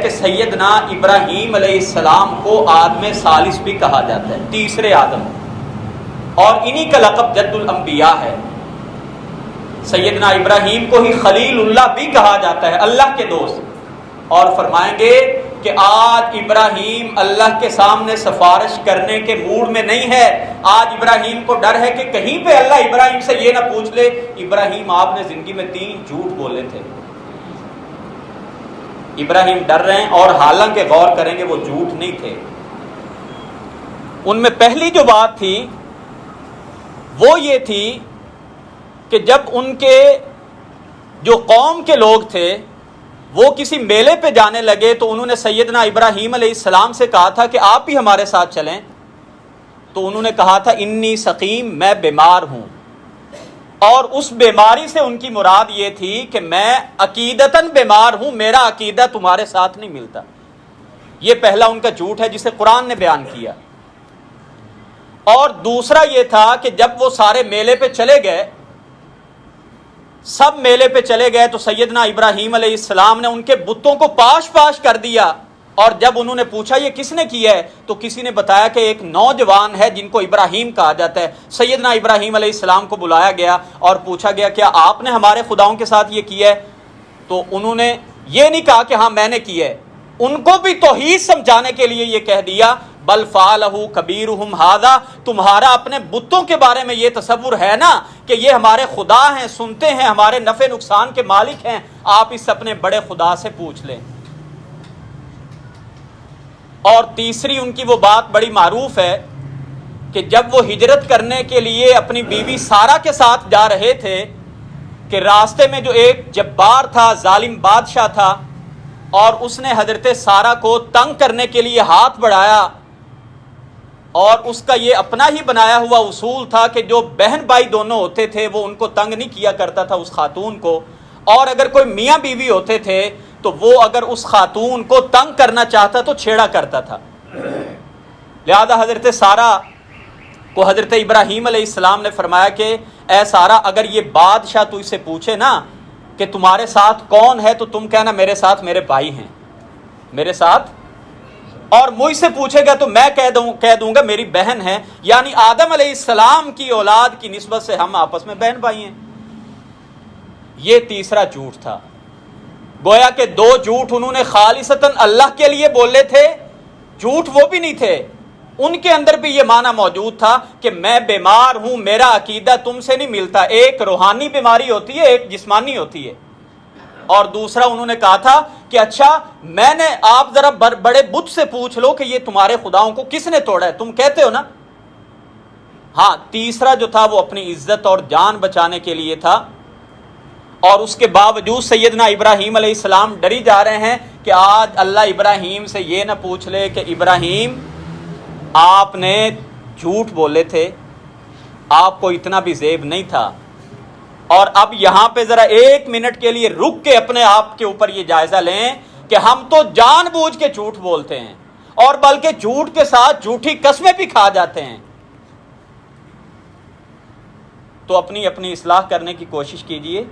کہ سیدنا ابراہیم علیہ السلام کو آدم ثالث بھی کہا جاتا ہے، تیسرے آدم، اور انہی کا لقب جد الانبیاء ہے۔ سیدنا ابراہیم کو ہی خلیل اللہ بھی کہا جاتا ہے، اللہ کے دوست۔ اور فرمائیں گے کہ آج ابراہیم اللہ کے سامنے سفارش کرنے کے موڈ میں نہیں ہے۔ آج ابراہیم کو ڈر ہے کہ کہیں پہ اللہ ابراہیم سے یہ نہ پوچھ لے ابراہیم آپ نے زندگی میں 3 جھوٹ بولے تھے۔ ابراہیم ڈر رہے ہیں، اور حالانکہ غور کریں گے وہ جھوٹ نہیں تھے۔ ان میں پہلی جو بات تھی وہ یہ تھی کہ جب ان کے جو قوم کے لوگ تھے وہ کسی میلے پہ جانے لگے تو انہوں نے سیدنا ابراہیم علیہ السلام سے کہا تھا کہ آپ بھی ہمارے ساتھ چلیں، تو انہوں نے کہا تھا انی سقیم، میں بیمار ہوں، اور اس بیماری سے ان کی مراد یہ تھی کہ میں عقیدتاً بیمار ہوں، میرا عقیدہ تمہارے ساتھ نہیں ملتا۔ یہ پہلا ان کا جھوٹ ہے جسے قرآن نے بیان کیا۔ اور دوسرا یہ تھا کہ جب وہ سارے میلے پہ چلے گئے، سب میلے پہ چلے گئے، تو سیدنا ابراہیم علیہ السلام نے ان کے بتوں کو پاش پاش کر دیا، اور جب انہوں نے پوچھا یہ کس نے کیا ہے تو کسی نے بتایا کہ ایک نوجوان ہے جن کو ابراہیم کہا جاتا ہے۔ سیدنا ابراہیم علیہ السلام کو بلایا گیا اور پوچھا گیا کیا آپ نے ہمارے خداؤں کے ساتھ یہ کیا ہے؟ تو انہوں نے یہ نہیں کہا کہ ہاں میں نے کیا ہے، ان کو بھی توحید سمجھانے کے لیے یہ کہہ دیا بل فعلہ کبیرہم ھذا، تمہارا اپنے بتوں کے بارے میں یہ تصور ہے نا کہ یہ ہمارے خدا ہیں، سنتے ہیں، ہمارے نفع نقصان کے مالک ہیں، آپ اس اپنے بڑے خدا سے پوچھ لیں۔ اور تیسری ان کی وہ بات بڑی معروف ہے کہ جب وہ ہجرت کرنے کے لیے اپنی بیوی سارہ کے ساتھ جا رہے تھے کہ راستے میں جو ایک جبار تھا، ظالم بادشاہ تھا، اور اس نے حضرت سارہ کو تنگ کرنے کے لیے ہاتھ بڑھایا، اور اس کا یہ اپنا ہی بنایا ہوا اصول تھا کہ جو بہن بھائی دونوں ہوتے تھے وہ ان کو تنگ نہیں کیا کرتا تھا اس خاتون کو، اور اگر کوئی میاں بیوی ہوتے تھے تو وہ اگر اس خاتون کو تنگ کرنا چاہتا تو چھیڑا کرتا تھا۔ لہذا حضرت سارہ کو حضرت ابراہیم علیہ السلام نے فرمایا کہ اے سارہ، اگر یہ بادشاہ تو اسے پوچھے نا کہ تمہارے ساتھ کون ہے تو تم کہنا میرے ساتھ میرے بھائی ہیں، میرے ساتھ، اور مجھ سے پوچھے گا تو میں کہہ دوں گا میری بہن ہے، یعنی آدم علیہ السلام کی اولاد کی نسبت سے ہم آپس میں بہن بھائی ہیں۔ یہ تیسرا جھوٹ تھا۔ گویا کہ 2 جھوٹ انہوں نے خالصتاً اللہ کے لیے بولے تھے، جھوٹ وہ بھی نہیں تھے، ان کے اندر بھی یہ معنی موجود تھا کہ میں بیمار ہوں، میرا عقیدہ تم سے نہیں ملتا۔ ایک روحانی بیماری ہوتی ہے، ایک جسمانی ہوتی ہے۔ اور دوسرا انہوں نے کہا تھا کہ اچھا میں نے، آپ ذرا بڑے بت سے پوچھ لو کہ یہ تمہارے خداؤں کو کس نے توڑا ہے، تم کہتے ہو نا۔ ہاں، تیسرا جو تھا وہ اپنی عزت اور جان بچانے کے لیے تھا، اور اس کے باوجود سیدنا ابراہیم علیہ السلام ڈری جا رہے ہیں کہ آج اللہ ابراہیم سے یہ نہ پوچھ لے کہ ابراہیم آپ نے جھوٹ بولے تھے، آپ کو اتنا بھی زیب نہیں تھا۔ اور اب یہاں پہ ذرا 1 منٹ کے لیے رک کے اپنے آپ کے اوپر یہ جائزہ لیں کہ ہم تو جان بوجھ کے جھوٹ بولتے ہیں، اور بلکہ جھوٹ کے ساتھ جھوٹی قسمیں بھی کھا جاتے ہیں۔ تو اپنی اصلاح کرنے کی کوشش کیجئے۔